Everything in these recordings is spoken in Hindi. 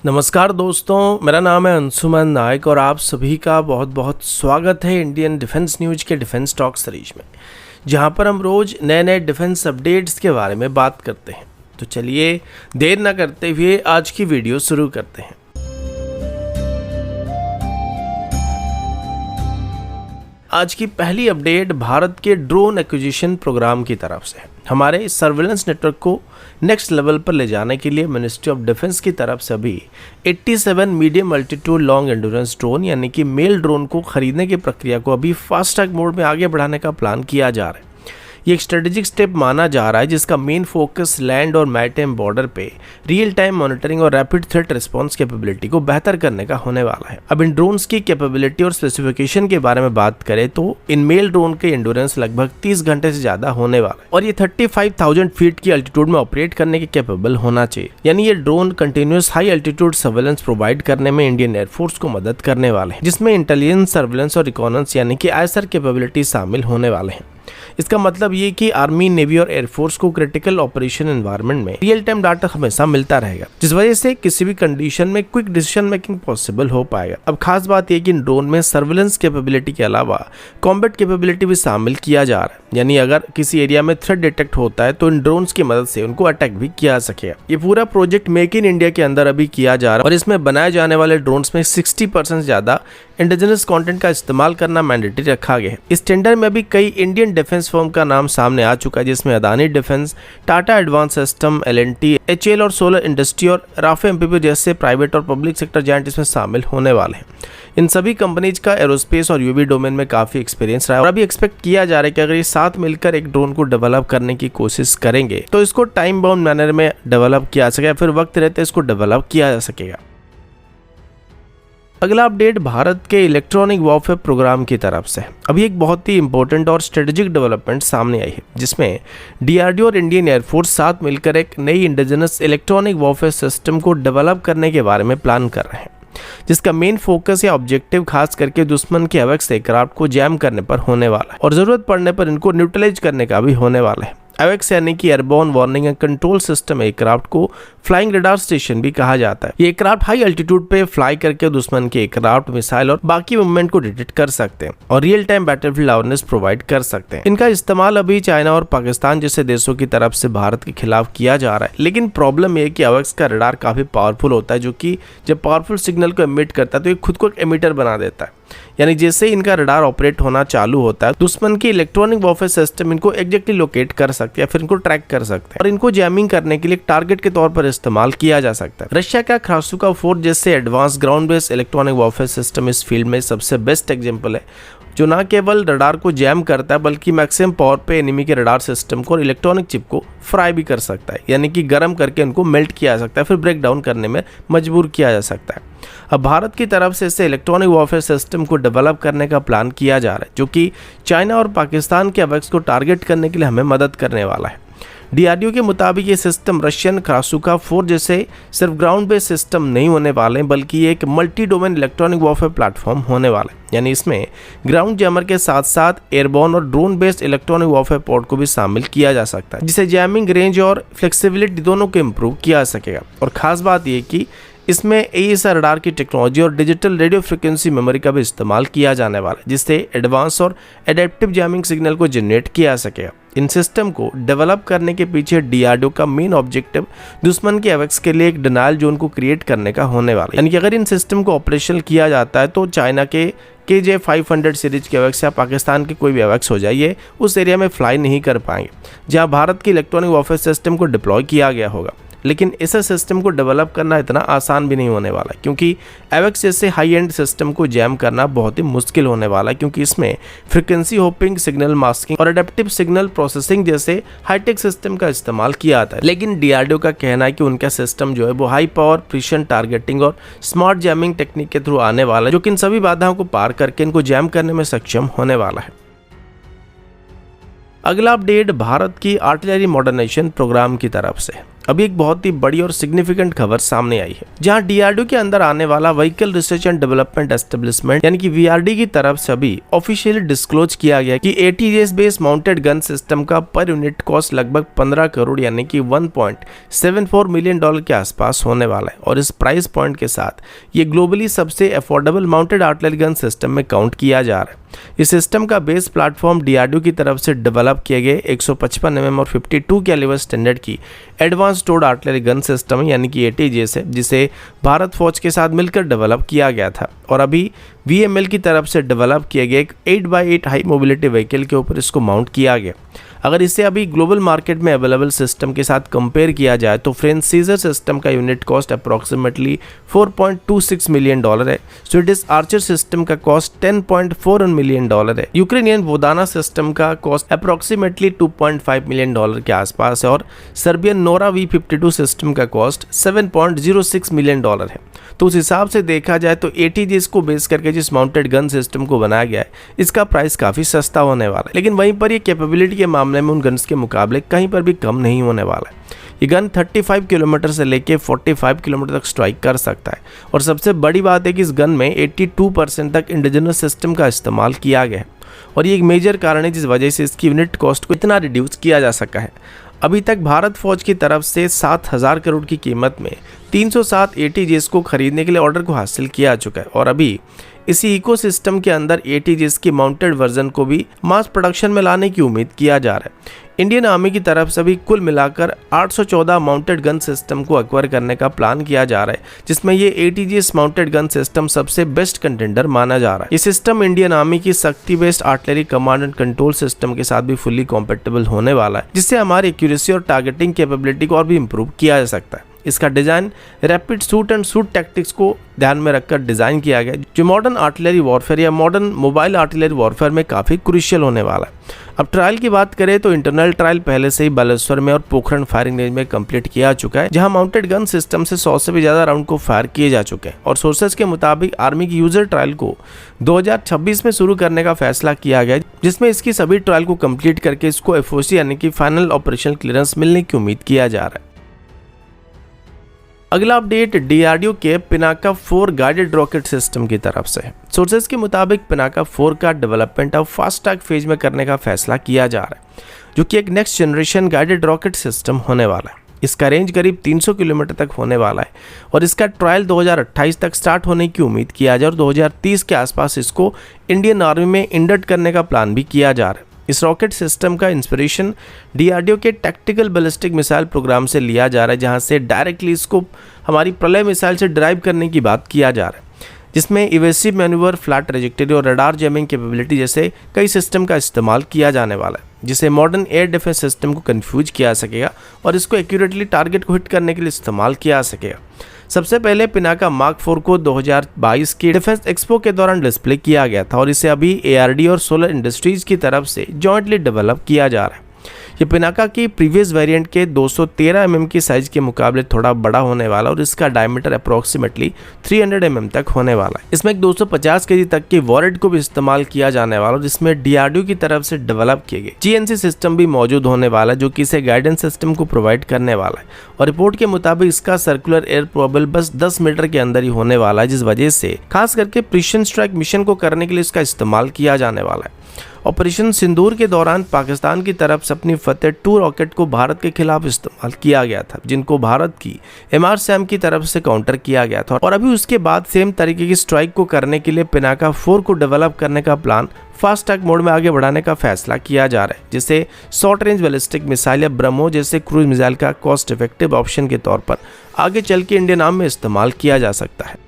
नमस्कार दोस्तों, मेरा नाम है अंशुमन नायक और आप सभी का बहुत बहुत स्वागत है इंडियन डिफेंस न्यूज के डिफेंस टॉक सीरीज में, जहां पर हम रोज नए नए डिफेंस अपडेट्स के बारे में बात करते हैं। तो चलिए देर न करते हुए आज की वीडियो शुरू करते हैं। आज की पहली अपडेट भारत के ड्रोन एक्विजिशन प्रोग्राम की तरफ से है। हमारे सर्विलेंस नेटवर्क को नेक्स्ट लेवल पर ले जाने के लिए मिनिस्ट्री ऑफ डिफेंस की तरफ से अभी 87 medium altitude long endurance drone यानी कि मेल ड्रोन को खरीदने की प्रक्रिया को अभी फास्ट ट्रैक मोड में आगे बढ़ाने का प्लान किया जा रहा है। ये एक स्ट्रेटेजिक स्टेप माना जा रहा है जिसका मेन फोकस लैंड और मैरीटाइम बॉर्डर पे रियल टाइम मॉनिटरिंग और रैपिड थ्रेट रिस्पांस कैपेबिलिटी को बेहतर करने का होने वाला है। अब इन ड्रोन्स की कैपेबिलिटी और स्पेसिफिकेशन के बारे में बात करें तो इन मेल ड्रोन के एंड्योरेंस लगभग 30 घंटे से ज्यादा होने वाला है और ये 35,000 फीट की अल्टीट्यूड में ऑपरेट करने के कैपेबल होना चाहिए। यानी ये drone continuous high altitude surveillance provide करने में इंडियन एयरफोर्स को मदद करने वाले हैं, जिसमें इंटेलिजेंस, सर्वेलेंस और रिकॉनेंस यानी कि आईएसआर कैपेबिलिटी शामिल होने वाले हैं। इसका मतलब ये कि आर्मी, नेवी और एयरफोर्स को क्रिटिकल ऑपरेशन एनवायरनमेंट में रियल टाइम डाटा हमेशा मिलता रहेगा, जिस वजह से किसी भी कंडीशन में क्विक डिसीजन मेकिंग पॉसिबल हो पाएगा। अब खास बात यह कि इन ड्रोन में सर्वेलेंस कैपेबिलिटी के अलावा कॉम्बैट कैपेबिलिटी भी शामिल किया जा रहा है। यानी अगर किसी एरिया में थ्रेट डिटेक्ट होता है तो इन ड्रोन्स की मदद से उनको अटैक भी किया सकेगा। ये पूरा प्रोजेक्ट मेक इन इंडिया के अंदर अभी किया जा रहा है और इसमें बनाए जाने वाले ड्रोन्स में 60% ज्यादा इंडिजिनस कंटेंट का इस्तेमाल करना मैंडेटरी रखा गया है। इस टेंडर में भी कई इंडियन डिफेंस फर्म का नाम सामने आ चुका है, जिसमें Adani defence, Tata advance system, L&T, HL और सोलर इंडस्ट्री और राफे एमपीपी जैसे प्राइवेट और पब्लिक सेक्टर जायंट इसमें शामिल होने वाले हैं। इन सभी कंपनीज का एरोस्पेस और यूवी डोमेन में काफी एक्सपीरियंस रहा है और अभी एक्सपेक्ट किया जा रहा है कि अगर ये साथ मिलकर एक ड्रोन को डेवलप करने की कोशिश करेंगे तो इसको टाइम बाउंड मैनर में डेवलप किया जा सकेगा, फिर वक्त रहते इसको डेवलप किया जा सकेगा। अगला अपडेट भारत के इलेक्ट्रॉनिक वॉरफेयर प्रोग्राम की तरफ से। अभी एक बहुत ही इंपॉर्टेंट और स्ट्रेटेजिक डेवलपमेंट सामने आई है, जिसमें डीआरडीओ और इंडियन एयरफोर्स साथ मिलकर एक नई इंडिजिनस इलेक्ट्रॉनिक वॉरफेयर सिस्टम को डेवलप करने के बारे में प्लान कर रहे हैं, जिसका मेन फोकस या ऑब्जेक्टिव खास करके दुश्मन के एवेक्स एयरक्राफ्ट को जैम करने पर होने वाला है और जरूरत पड़ने पर इनको न्यूट्रलाइज करने का भी होने वाला है। एवेक्स यानी कि airborne warning and control system aircraft को फ्लाइंग रडार स्टेशन भी कहा जाता है। ये एयरक्राफ्ट हाई अल्टीट्यूड पे फ्लाई करके दुश्मन के एयरक्राफ्ट, मिसाइल और बाकी मूवमेंट को डिटेक्ट कर सकते हैं और real time battlefield awareness provide कर सकते हैं। इनका इस्तेमाल अभी चाइना और पाकिस्तान जैसे देशों की तरफ से भारत के खिलाफ किया जा रहा है, लेकिन प्रॉब्लम यह कि एवेक्स का रडार काफी पावरफुल होता है, जो कि जब पावरफुल सिग्नल को एमिट करता है तो ये खुद को एक एमिटर बना देता है। यानी जैसे इनका रडार ऑपरेट होना चालू होता है, दुश्मन की इलेक्ट्रॉनिक वॉरफेयर सिस्टम इनको एग्जैक्टली लोकेट कर सकते हैं, फिर इनको ट्रैक कर सकते हैं और इनको जैमिंग करने के लिए टारगेट के तौर पर इस्तेमाल किया जा सकता है। रशिया का ख्रासुका 4 जैसे advance ground based electronic warfare system इस फील्ड में सबसे बेस्ट एग्जांपल है, जो न केवल रडार को जैम करता है बल्कि मैक्सिमम पावर पे एनिमी के रडार सिस्टम को और इलेक्ट्रॉनिक चिप को फ्राई भी कर सकता है, यानी कि गर्म करके उनको मेल्ट किया जा सकता है, फिर ब्रेक डाउन करने में मजबूर किया जा सकता है। अब भारत की तरफ से इसे इलेक्ट्रॉनिक वॉरफेयर सिस्टम को डेवलप करने का प्लान किया जा रहा है, जो कि चाइना और पाकिस्तान के एवेक्स को टारगेट करने के लिए हमें मदद करने वाला है। डीआरडीओ के मुताबिक ये सिस्टम रशियन ख्रासुका 4 जैसे सिर्फ ग्राउंड बेस्ड सिस्टम नहीं होने वाले, बल्कि ये एक multi domain electronic warfare platform होने वाला है। यानी इसमें ग्राउंड जैमर के साथ साथ एयरबोर्न और drone based electronic warfare port को भी शामिल किया जा सकता है, जिसे जैमिंग, रेंज और फ्लेक्सिबिलिटी दोनों को इम्प्रूव किया जा सकेगा। और खास बात यह कि इसमें एईएसआर रडार की टेक्नोलॉजी और डिजिटल रेडियो फ्रीक्वेंसी मेमोरी का भी इस्तेमाल किया जाने वाला है, जिससे एडवांस और एडेप्टिव जैमिंग सिग्नल को जनरेट किया जा सकेगा। इन सिस्टम को डेवलप करने के पीछे डीआरडीओ का मेन ऑब्जेक्टिव दुश्मन के एवेक्स के लिए एक डिनायल जोन को क्रिएट करने का होने वाला है। यानी कि अगर इन सिस्टम को ऑपरेशनल किया जाता है तो चाइना के KJ-500 सीरीज के एवेक्स या पाकिस्तान के कोई भी एवेक्स हो जाए, ये उस एरिया में फ्लाई नहीं कर पाएंगे जहां भारत की इलेक्ट्रॉनिक वॉरफेयर सिस्टम को डिप्लॉय किया गया होगा। लेकिन इस सिस्टम को डेवलप करना इतना आसान भी नहीं होने वाला, क्योंकि एवेक्स जैसे हाई एंड सिस्टम को जैम करना बहुत ही मुश्किल होने वाला है, क्योंकि इसमें फ्रीक्वेंसी होपिंग, सिग्नल मास्किंग और एडेप्टिव सिग्नल प्रोसेसिंग जैसे हाईटेक सिस्टम का इस्तेमाल किया जाता है। लेकिन डीआरडीओ का कहना है कि उनका सिस्टम जो है वो हाई पावर, प्रिसिशन टारगेटिंग और स्मार्ट जैमिंग टेक्निक के थ्रू आने वाला है, जो कि इन सभी बाधाओं को पार करके इनको जैम करने में सक्षम होने वाला है। अगला अपडेट भारत की आर्टिलरी मॉडर्नाइजेशन प्रोग्राम की तरफ से। अभी एक बहुत ही बड़ी और सिग्निफिकेंट खबर सामने आई है, जहां डीआरडीओ के अंदर आने वाला vehicle research and development establishment यानी कि वीआरडी की तरफ से अभी ऑफिशियली डिस्क्लोज किया गया कि एटीजीएस बेस्ड माउंटेड गन सिस्टम का पर यूनिट कॉस्ट लगभग 15 करोड़ यानी कि $1.74 मिलियन के आसपास होने वाला है। और इस प्राइस पॉइंट के साथ ये ग्लोबली सबसे affordable mounted artillery gun system में काउंट किया जा रहा है। इस सिस्टम का बेस प्लेटफॉर्म डीआरडीओ की तरफ से डेवलप किए गए 155 mm और 52 कैलिबर स्टैंडर्ड की advance towed artillery gun system यानी कि एटीजीएस है, जिसे भारत फौज के साथ मिलकर डेवलप किया गया था और अभी वीएमएल की तरफ से डेवलप किए गए एक 8x8 हाई मोबिलिटी व्हीकल के ऊपर इसको माउंट किया गया। अगर इसे अभी ग्लोबल मार्केट में अवेलेबल सिस्टम के साथ कंपेयर किया जाए तो फ्रेंच सीजर सिस्टम का यूनिट कॉस्ट अप्रॉक्सीमेटली $4.26 मिलियन है। स्वीडिश आर्चर सिस्टम का कॉस्ट $10.41 मिलियन है। यूक्रेनियन वोदाना सिस्टम का कॉस्ट अप्रॉक्सीमेटली $2.5 मिलियन के आसपास है और सर्बियन नोरा V52 सिस्टम का कॉस्ट $7.06 मिलियन है। तो उस हिसाब से देखा जाए तो एटीजीएस को बेस करके जिस माउंटेड गन सिस्टम को बनाया गया है इसका प्राइस काफ़ी सस्ता होने वाला है, लेकिन वहीं पर ये कैपेबिलिटी के मामले में उन गन्स के मुकाबले कहीं पर भी कम नहीं होने वाला है। ये गन 35 किलोमीटर से लेके 45 किलोमीटर तक स्ट्राइक कर सकता है और सबसे बड़ी बात है कि इस गन में 82% तक इंडिजिनस सिस्टम का इस्तेमाल किया गया है और ये एक मेजर कारण है जिस वजह से इसकी यूनिट कॉस्ट को इतना रिड्यूस किया जा सका है। अभी तक भारत फौज की तरफ से 7,000 करोड़ की कीमत में 307 एटीजीएस को खरीदने के लिए ऑर्डर को हासिल किया जा चुका है और अभी इसी इकोसिस्टम के अंदर एटीजीएस की माउंटेड वर्जन को भी मास प्रोडक्शन में लाने की उम्मीद किया जा रहा है। इंडियन आर्मी की तरफ से भी कुल मिलाकर 814 माउंटेड गन सिस्टम को एक्वायर करने का प्लान किया जा रहा है, जिसमें ये एटीजीएस माउंटेड गन सिस्टम सबसे बेस्ट कंटेंडर माना जा रहा है। ये सिस्टम इंडियन आर्मी की शक्ति based artillery command and control system के साथ भी फुल्ली कॉम्पेटेबल होने वाला है, जिससे हमारी एक्यूरेसी और टारगेटिंग कैपेबिलिटी को और भी इंप्रूव किया जा सकता है। इसका design rapid shoot and shoot tactics को ध्यान में रखकर डिजाइन किया गया, जो मॉडर्न आर्टिलरी वॉरफेयर या मॉडर्न मोबाइल आर्टिलरी वॉरफेयर में काफी क्रूशियल होने वाला है। अब ट्रायल की बात करें तो इंटरनल ट्रायल पहले से ही बालेश्वर में और पोखरण फायरिंग रेंज में कंप्लीट किया चुका है, जहां माउंटेड गन सिस्टम से 100 से भी ज्यादा राउंड को फायर किए जा चुके हैं और सोर्सेज के मुताबिक आर्मी की यूजर ट्रायल को 2026 में शुरू करने का फैसला किया गया, जिसमें इसकी सभी ट्रायल को कंप्लीट करके इसको एफओसी यानी कि फाइनल ऑपरेशनल क्लियरेंस मिलने की उम्मीद किया जा रहा है। अगला अपडेट डीआरडीओ के पिनाका 4 गाइडेड रॉकेट सिस्टम की तरफ से है। सोर्सेज के मुताबिक पिनाका 4 का डेवलपमेंट अब फास्ट ट्रैक फेज में करने का फैसला किया जा रहा है, जो कि एक next generation guided rocket system होने वाला है। इसका रेंज करीब 300 किलोमीटर तक होने वाला है और इसका ट्रायल 2028 तक स्टार्ट होने की उम्मीद किया जा रहा है और 2030 के आसपास इसको इंडियन आर्मी में इंडक्ट करने का प्लान भी किया जा रहा है। इस रॉकेट सिस्टम का इंस्पिरेशन डीआरडीओ के टैक्टिकल बैलिस्टिक मिसाइल प्रोग्राम से लिया जा रहा है, जहां से डायरेक्टली इसको हमारी प्रलय मिसाइल से ड्राइव करने की बात किया जा रहा है, जिसमें इवेसिव मैन्यूवर, फ्लैट ट्रेजेक्टरी और रडार जैमिंग कैपेबिलिटी जैसे कई सिस्टम का इस्तेमाल किया जाने वाला है, जिसे मॉडर्न एयर डिफेंस सिस्टम को कंफ्यूज किया जा सकेगा और इसको एक्यूरेटली टारगेट को हिट करने के लिए इस्तेमाल किया जा सकेगा। सबसे पहले पिनाका मार्क 4 को 2022 की डिफेंस एक्सपो के दौरान डिस्प्ले किया गया था और इसे अभी एआरडी और सोलर इंडस्ट्रीज की तरफ से जॉइंटली डेवलप किया जा रहा है। ये पिनाका की प्रीवियस वेरिएंट के 213 mm की साइज के मुकाबले थोड़ा बड़ा होने वाला और इसका डायमीटर अप्रॉक्सीमेटली 300 mm तक होने वाला है। इसमें एक 250 kg तक की वॉरेट को भी इस्तेमाल किया जाने वाला और इसमें डीआरडीओ की तरफ से डेवलप किए गए जीएनसी सिस्टम भी मौजूद होने वाला है, जो कि इसे गाइडेंस सिस्टम को प्रोवाइड करने वाला है और रिपोर्ट के मुताबिक इसका सर्कुलर एयर प्रोबेबल बस 10 मीटर के अंदर ही होने वाला है, जिस वजह से खास करके प्रिसिजन स्ट्राइक मिशन को करने के लिए इसका इस्तेमाल किया जाने वाला है। ऑपरेशन सिंदूर के दौरान पाकिस्तान की तरफ से अपनी फतेह 2 रॉकेट को भारत के खिलाफ इस्तेमाल किया गया था, जिनको भारत की एमआरसैम की तरफ से काउंटर किया गया था और अभी उसके बाद सेम तरीके की स्ट्राइक को करने के लिए पिनाका 4 को डेवलप करने का प्लान फास्ट ट्रैक मोड में आगे बढ़ाने का फैसला किया जा रहा है, जिसे शॉर्ट रेंज बैलिस्टिक मिसाइल या ब्रह्मो जैसे क्रूज मिसाइल का कॉस्ट इफेक्टिव ऑप्शन के तौर पर आगे चल के इंडियन आर्मी में इस्तेमाल किया जा सकता है।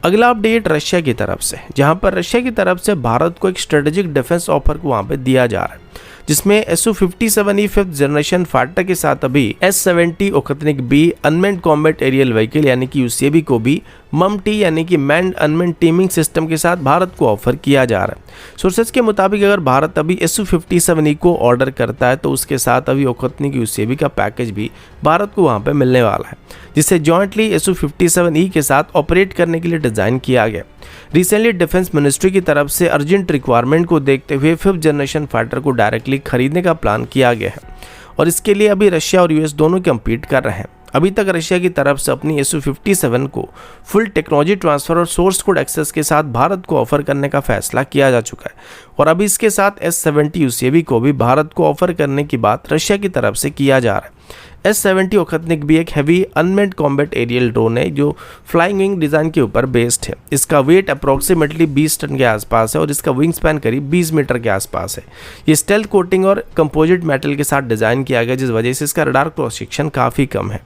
अगला अपडेट रशिया की तरफ से, जहां पर रशिया की तरफ से भारत को एक स्ट्रेटेजिक डिफेंस ऑफर को वहां पे दिया जा रहा है, जिसमें Su-57E 5th जनरेशन फाइटर के साथ अभी S-70 Okhotnik B unmanned combat aerial vehicle यानी कि UCAV को भी MUM-T यानी कि मैंड अनमेंड टीमिंग सिस्टम के साथ भारत को ऑफर किया जा रहा है। सोर्सेज के मुताबिक अगर भारत अभी Su-57E को ऑर्डर करता है तो उसके साथ अभी ओखतनिक UCAV का पैकेज भी भारत को वहां पे मिलने वाला है, जिसे जॉइंटली Su-57E के साथ ऑपरेट करने के लिए डिजाइन किया गया। रिसेंटली डिफेंस मिनिस्ट्री की तरफ से अर्जेंट रिक्वायरमेंट को देखते हुए 5th जनरेशन फाइटर को डायरेक्टली खरीदने का प्लान किया गया है और इसके लिए अभी रशिया और यूएस दोनों कम्पीट कर रहे हैं। अभी तक रशिया की तरफ से अपनी Su-57 को फुल टेक्नोलॉजी ट्रांसफ़र और सोर्स कोड एक्सेस के साथ भारत को ऑफर करने का फैसला किया जा चुका है और अभी इसके साथ S-70 UCAV को भी भारत को ऑफर करने की बात रशिया की तरफ से किया जा रहा है। S-70 ओखतनिक भी एक heavy unmanned combat aerial drone है जो फ्लाइंग विंग डिज़ाइन के ऊपर बेस्ड है। इसका वेट अप्रॉक्सीमेटली 20 टन के आसपास है और इसका विंग स्पैन करीब 20 मीटर के आसपास है। ये स्टेल्थ कोटिंग और कंपोजिट मेटल के साथ डिज़ाइन किया गया, जिस वजह से इसका रडार क्रॉस सेक्शन काफ़ी कम है।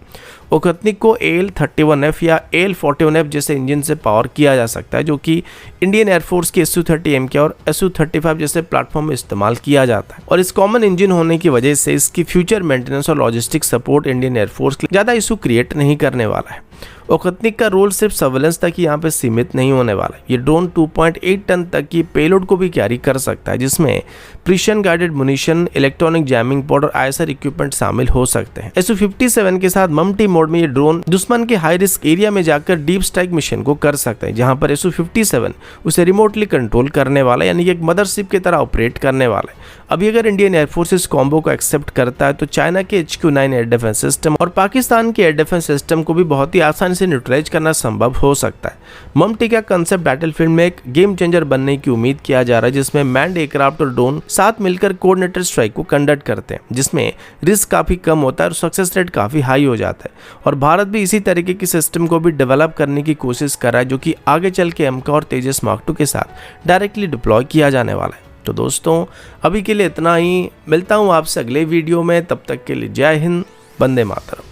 ओखतनिक को AL-31F या AL-41F जैसे इंजन से पावर किया जा सकता है, जो कि इंडियन एयरफोर्स के Su-30MK और Su-35 जैसे प्लेटफॉर्म में इस्तेमाल किया जाता है और इस कॉमन इंजन होने की वजह से इसकी फ्यूचर मेंटेनेंस और लॉजिस्टिक सपोर्ट इंडियन एयरफोर्स के लिए ज़्यादा इशू क्रिएट नहीं करने वाला है। ओखतनिक का रोल सिर्फ सर्वेलेंस तक ही यहाँ पे सीमित नहीं होने वाला है। ये ड्रोन 2.8 टन तक की पेलोड को भी कैरी कर सकता है, जिसमें precision guided munition, electronic jamming pod और ISR इक्विपमेंट शामिल हो सकते हैं। Su-57 के साथ मम्टी मोड में ये ड्रोन दुश्मन के हाई रिस्क एरिया में जाकर डीप स्ट्राइक मिशन को कर सकता है, जहाँ पर Su-57 उसे रिमोटली कंट्रोल करने वाला है, यानी कि एक मदरशिप की तरह ऑपरेट करने वाला है। अभी अगर इंडियन एयरफोर्स इस कॉम्बो को एक्सेप्ट करता है तो चाइना के HQ-9 एयर डिफेंस सिस्टम और पाकिस्तान के एयर डिफेंस सिस्टम को भी बहुत ही आसानी से न्यूट्रलाइज करना संभव हो सकता है। मम्टी का कंसेप्ट बैटलफील्ड में एक गेम चेंजर बनने की उम्मीद किया जा रहा है, जिसमें मैन्ड एयरक्राफ्ट और ड्रोन साथ मिलकर कोऑर्डिनेटेड स्ट्राइक को कंडक्ट करते हैं, जिसमें रिस्क काफ़ी कम होता है और सक्सेस रेट काफ़ी हाई हो जाता है। और भारत भी इसी तरीके की सिस्टम को भी डेवलप करने की कोशिश कर रहा है, जो कि आगे चल के MK और तेजस Mark 2 के साथ डायरेक्टली डिप्लॉय किया जाने वाला है। तो दोस्तों अभी के लिए इतना ही, मिलता हूँ आपसे अगले वीडियो में, तब तक के लिए जय हिंद, वंदे मातरम।